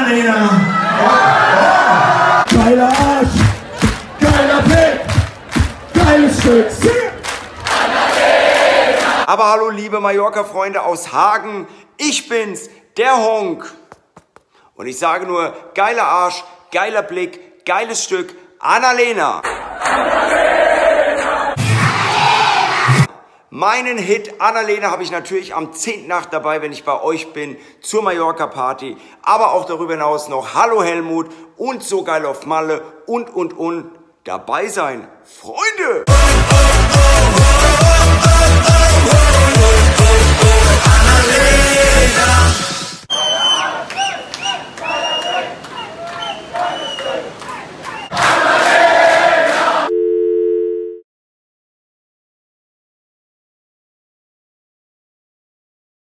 Annalena. Geiler Arsch, geiler Blick, geiles Stück. Aber hallo liebe Mallorca-Freunde aus Hagen, ich bin's, der Honk. Und ich sage nur, geiler Arsch, geiler Blick, geiles Stück, Annalena. Meinen Hit Annalena habe ich natürlich am 10. Nacht dabei, wenn ich bei euch bin, zur Mallorca-Party. Aber auch darüber hinaus noch Hallo Helmut und So geil auf Malle und dabei sein. Freunde!